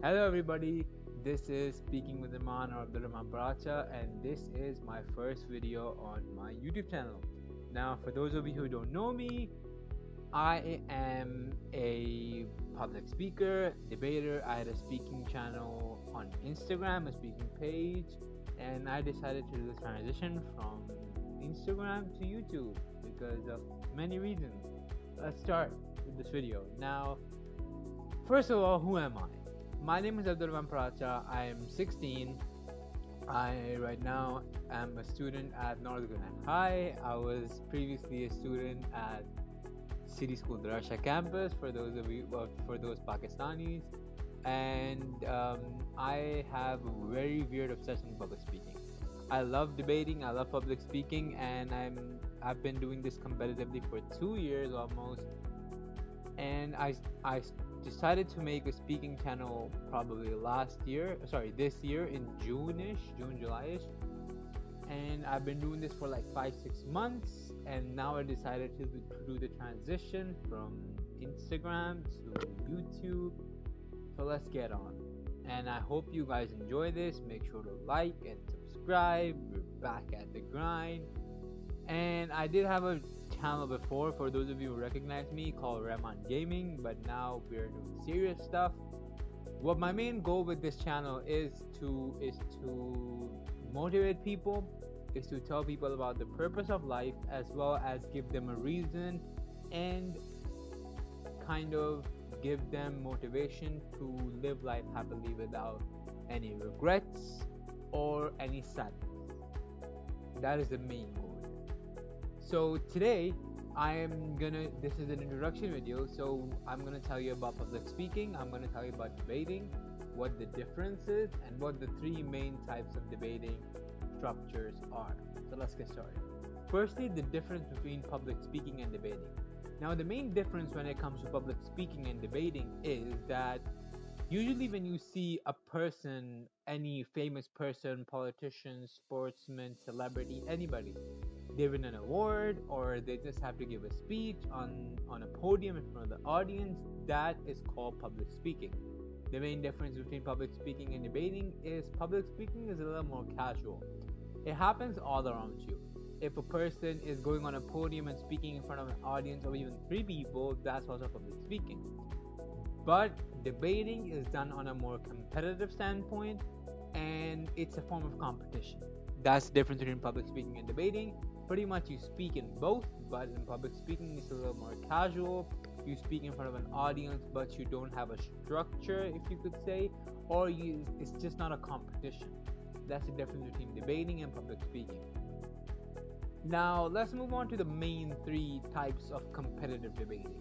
Hello, everybody. This is Speaking with Rehman or Rehman Bracha, and this is my first video on my YouTube channel. Now, for those of you who don't know me, I am a public speaker, debater. I had a speaking channel on Instagram, a speaking page, and I decided to do the transition from Instagram to YouTube because of many reasons. Let's start with this video. Now, first of all, who am I? My name is Abdurrahman Pracha. I am 16. I right now am a student at Northern High. I was previously a student at City School Darasha campus for those of you for those Pakistanis, and I have a very weird obsession with public speaking. I love debating. I love public speaking, and I've been doing this competitively for 2 years almost, and I decided to make a speaking channel probably this year in June, July-ish, and I've been doing this for like 5, 6 months, and now I decided to do the transition from Instagram to YouTube. So let's get on, and I hope you guys enjoy this. Make sure to like and subscribe. We're back at the grind, and I did have a channel before, for those of you who recognize me, called Rehman Gaming, but now we're doing serious stuff. What my main goal with this channel is to motivate people, is to tell people about the purpose of life, as well as give them a reason and kind of give them motivation to live life happily without any regrets or any sadness. That is the main goal. So today this is an introduction video, so I'm gonna tell you about public speaking, I'm gonna tell you about debating, what the difference is, and what the three main types of debating structures are. So let's get started. Firstly, the difference between public speaking and debating. Now, the main difference when it comes to public speaking and debating is that usually when you see a person, any famous person, politician, sportsman, celebrity, anybody, they win an award or they just have to give a speech on a podium in front of the audience, that is called public speaking. The main difference between public speaking and debating is public speaking is a little more casual. It happens all around you. If a person is going on a podium and speaking in front of an audience of even 3 people, that's also public speaking. But debating is done on a more competitive standpoint, and it's a form of competition. That's the difference between public speaking and debating. Pretty much you speak in both, but in public speaking it's a little more casual. You speak in front of an audience, but you don't have a structure, if you could say, or it's just not a competition. That's the difference between debating and public speaking. Now let's move on to the main 3 types of competitive debating.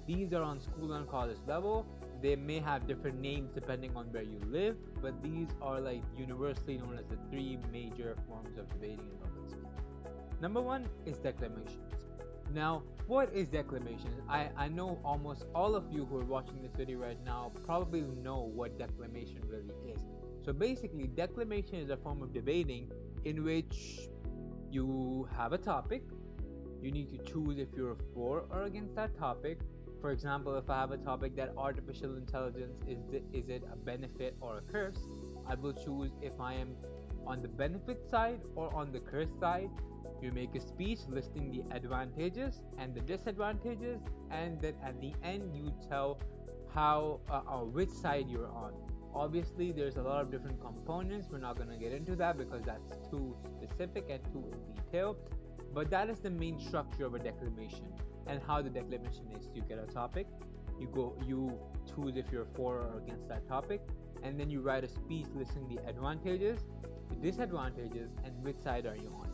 These are on school and college level. They may have different names depending on where you live, but these are like universally known as the 3 major forms of debating in public speaking. Number 1 is declamations. Now, what is declamation? I know almost all of you who are watching this video right now probably know what declamation really is. So basically, declamation is a form of debating in which you have a topic. You need to choose if you're for or against that topic. For example, if I have a topic that artificial intelligence is it a benefit or a curse, I will choose if I am on the benefit side or on the curse side. You make a speech listing the advantages and the disadvantages, and then at the end you tell how or which side you're on. Obviously, there's a lot of different components. We're not going to get into that because that's too specific and too in detail. But that is the main structure of a declamation. And how the declamation is: you get a topic, you choose if you're for or against that topic, and then you write a speech listing the advantages, the disadvantages, and which side are you on.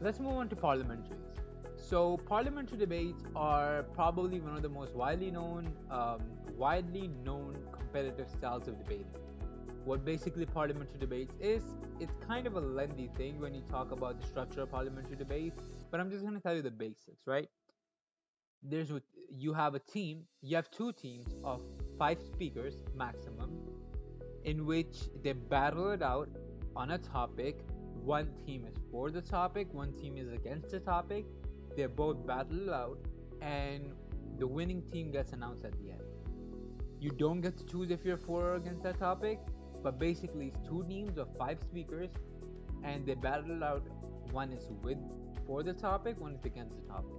Let's move on to parliamentaries. So parliamentary debates are probably one of the most widely known competitive styles of debating. What basically parliamentary debates is, it's kind of a lengthy thing when you talk about the structure of parliamentary debates, but I'm just going to tell you the basics, right? You have 2 teams of 5 speakers maximum, in which they battle it out on a topic. One team is for the topic, one team is against the topic. They both battle it out, and the winning team gets announced at the end. You don't get to choose if you're for or against that topic, but basically it's two teams of five speakers, and they battle out. One is with for the topic, one is against the topic.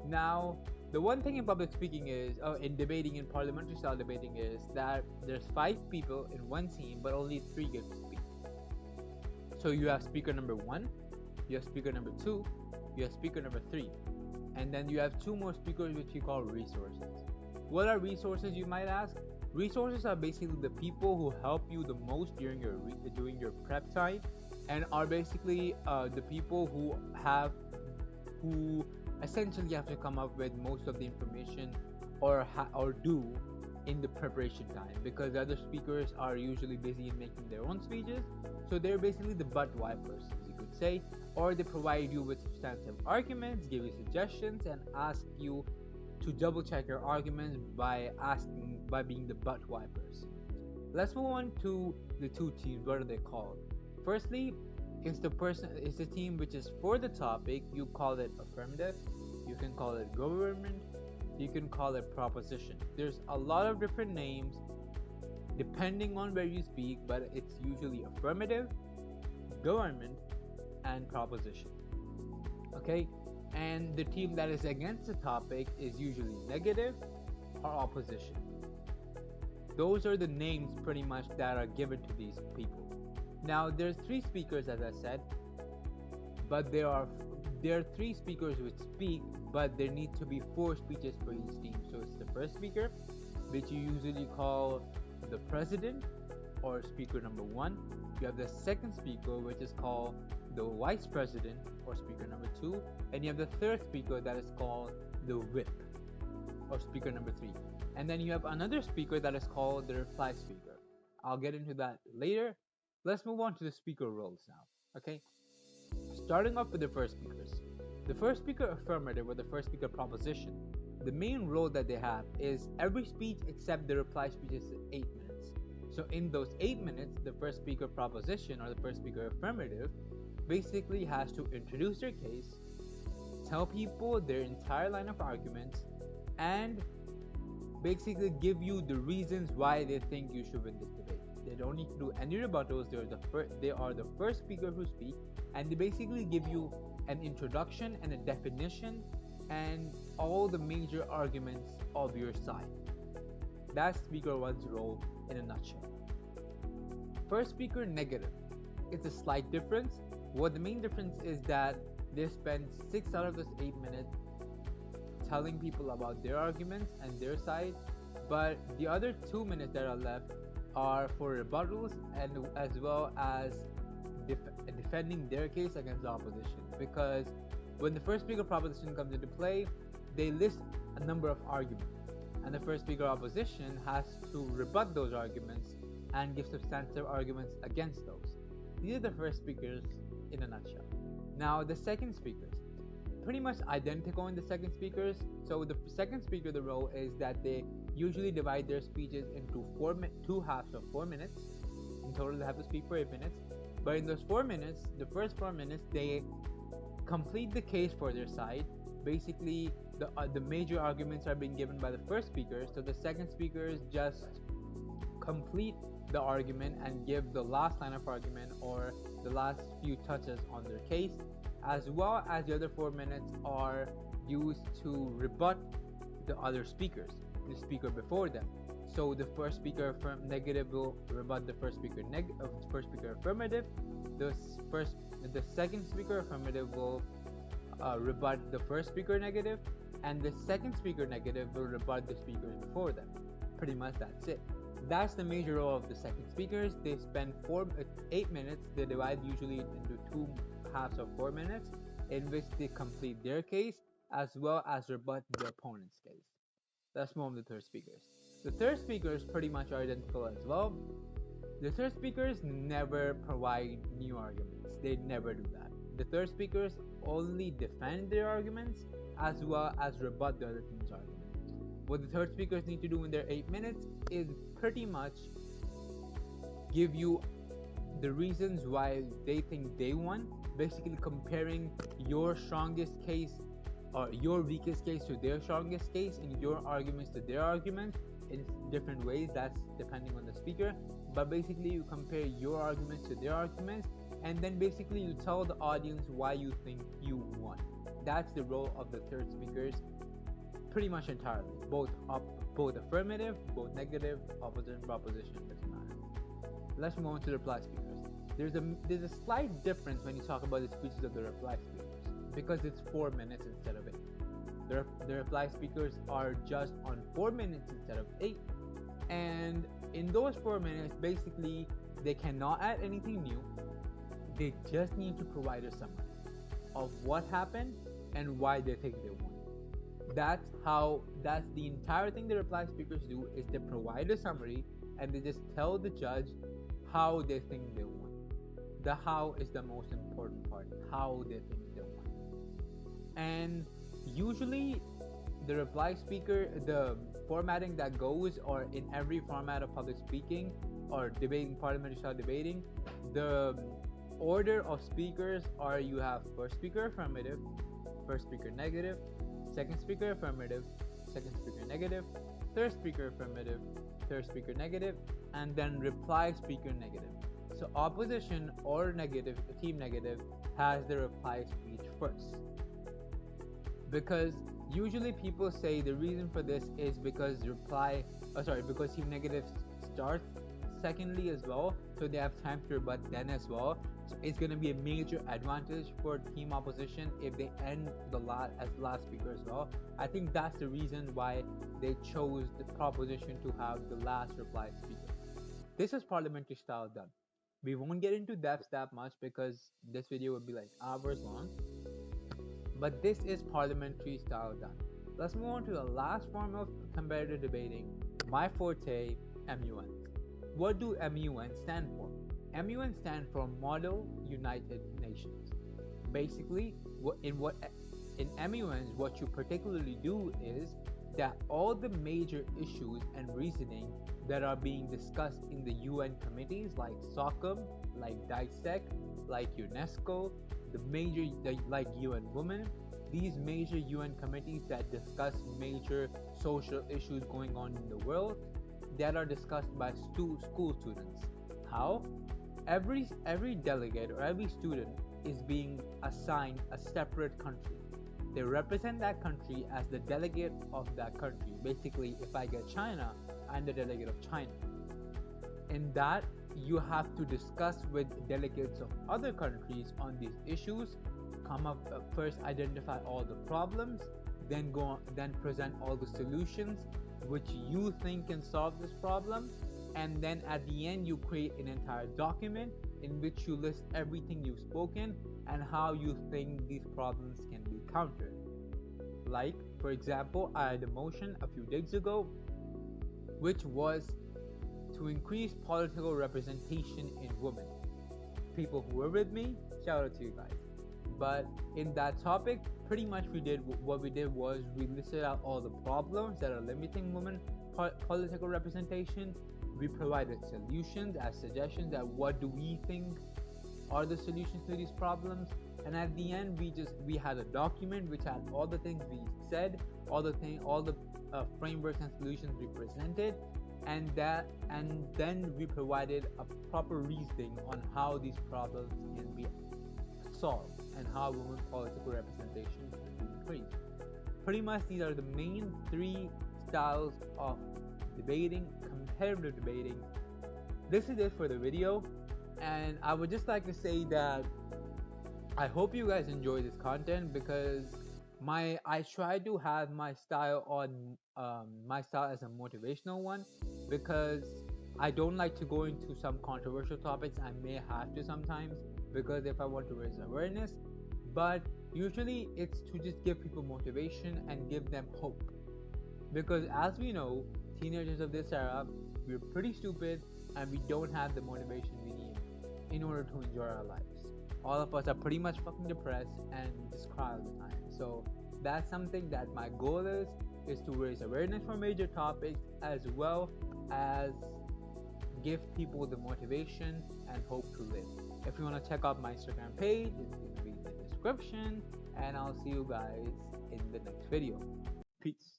Now, the one thing in public speaking is, in debating, in parliamentary style debating, is that there's five people in one team, but only three get to speak. So you have speaker number one, you have speaker number two, you have speaker number three, and then you have two more speakers which you call resources. What are resources, you might ask? Resources are basically the people who help you the most during your prep time, and are basically the people who essentially have to come up with most of the information or do in the preparation time, because the other speakers are usually busy in making their own speeches. So they're basically the butt wipers, you could say, or they provide you with substantive arguments, give you suggestions, and ask you to double check your arguments by being the butt wipers. Let's move on to the two teams. What are they called? Firstly, it's the team which is for the topic. You call it affirmative, you can call it government, you can call it proposition. There's a lot of different names depending on where you speak, but it's usually affirmative, government, and proposition. Okay, and the team that is against the topic is usually negative or opposition. Those are the names pretty much that are given to these people. Now there's three speakers, as I said, but there are three speakers which speak, but there need to be four speeches for each team. So it's the first speaker, which you usually call the president or speaker number one. You have the second speaker, which is called the vice president or speaker number two, and you have the third speaker that is called the whip or speaker number three. And then you have another speaker that is called the reply speaker. I'll get into that later. Let's move on to the speaker roles now. Okay, starting off with the first speakers. The first speaker affirmative or the first speaker proposition. The main role that they have is every speech except the reply speech is 8 minutes. So in those 8 minutes, the first speaker proposition or the first speaker affirmative basically has to introduce their case, tell people their entire line of arguments, and basically give you the reasons why they think you should win this debate. They don't need to do any rebuttals. They are the first speaker who speak, and they basically give you an introduction and a definition and all the major arguments of your side. That's speaker one's role in a nutshell. First speaker negative. It's a slight difference. What the main difference is that they spend 6 out of those 8 minutes telling people about their arguments and their side, but the other 2 minutes that are left are for rebuttals and as well as defending their case against the opposition. Because when the first speaker proposition comes into play, they list a number of arguments, and the first speaker opposition has to rebut those arguments and give substantive arguments against those. These are the first speakers in a nutshell. Now the second speakers, pretty much identical in the second speakers. So the second speaker, the role is that they usually divide their speeches into two halves of 4 minutes. In total, they have to speak for 8 minutes. But in those 4 minutes, the first 4 minutes, they complete the case for their side. Basically, the major arguments are being given by the first speaker, so the second speakers just complete the argument and give the last line of argument or the last few touches on their case, as well as the other 4 minutes are used to rebut the other speakers, the speaker before them. So the first speaker negative will rebut the first speaker first speaker affirmative. The second speaker affirmative will rebut the first speaker negative, and the second speaker negative will rebut the speakers before them. Pretty much that's it. That's the major role of the second speakers. They spend 8 minutes. They divide usually into two halves of 4 minutes, in which they complete their case as well as rebut the opponent's case. Let's move on to the third speakers. The third speakers pretty much are identical as well. The third speakers never provide new arguments. They never do that. The third speakers only defend their arguments as well as rebut the other team's arguments. What the third speakers need to do in their 8 minutes is pretty much give you the reasons why they think they won, basically comparing your strongest case or your weakest case to their strongest case, and your arguments to their arguments in different ways. That's depending on the speaker. But basically, you compare your arguments to their arguments, and then basically you tell the audience why you think you won. That's the role of the third speakers, pretty much entirely. Both affirmative, both negative, opposite, proposition, doesn't matter. Let's move on to the reply speakers. There's a slight difference when you talk about the speeches of the reply speakers, because it's 4 minutes instead of 8. The reply speakers are just on 4 minutes instead of 8, and in those 4 minutes, basically they cannot add anything new. They just need to provide a summary of what happened and why they think they won. That's the entire thing the reply speakers do, is they provide a summary and they just tell the judge how they think they won. The how is the most important part, how they think they won. And usually the reply speaker, the formatting that goes, or in every format of public speaking or debating, parliamentary style debating, the order of speakers are: you have first speaker affirmative, first speaker negative, second speaker affirmative, second speaker negative, third speaker affirmative, third speaker negative, and then reply speaker negative. So opposition or negative, team negative, has the reply speech first. Because usually people say the reason for this is because because team negative starts secondly as well, so they have time to rebut then as well. So it's going to be a major advantage for team opposition if they end as last speaker as well. I think that's the reason why they chose the proposition to have the last reply speaker. This is parliamentary style done. We won't get into depth that much because this video would be like hours long. But this is parliamentary style done. Let's move on to the last form of competitive debating, my forte, MUNs. What do MUNs stand for? MUN stand for Model United Nations. Basically, in MUNs, what you particularly do is that all the major issues and reasoning that are being discussed in the UN committees like SOCOM, like DISEC, like UNESCO, like UN Women, these major UN committees that discuss major social issues going on in the world, that are discussed by school students. How? Every delegate or every student is being assigned a separate country. They represent that country as the delegate of that country. Basically, if I get China, I'm the delegate of China. In that, you have to discuss with delegates of other countries on these issues, first identify all the problems, then present all the solutions which you think can solve this problem, and then at the end you create an entire document in which you list everything you've spoken and how you think these problems can be countered. Like, for example, I had a motion a few days ago which was to increase political representation in women. People who were with me, shout out to you guys. But in that topic, pretty much what we did was we listed out all the problems that are limiting women political representation. We provided solutions as suggestions that what do we think are the solutions to these problems, and at the end we had a document which had all the things we said, all the frameworks and solutions we presented, and then we provided a proper reasoning on how these problems can be solved and how women's political representation can be increased. Pretty much these are the main 3 styles of debating, competitive debating. This is it for the video, and I would just like to say that I hope you guys enjoy this content, because I try to have my style as a motivational one, because I don't like to go into some controversial topics. I may have to sometimes, because if I want to raise awareness, but usually it's to just give people motivation and give them hope, because as we know, teenagers of this era, we're pretty stupid and we don't have the motivation we need in order to enjoy our lives. All of us are pretty much fucking depressed and just cry all the time. So that's something that my goal is to raise awareness for major topics, as well as give people the motivation and hope to live. If you want to check out my Instagram page, it's going to be in the description, and I'll see you guys in the next video. Peace.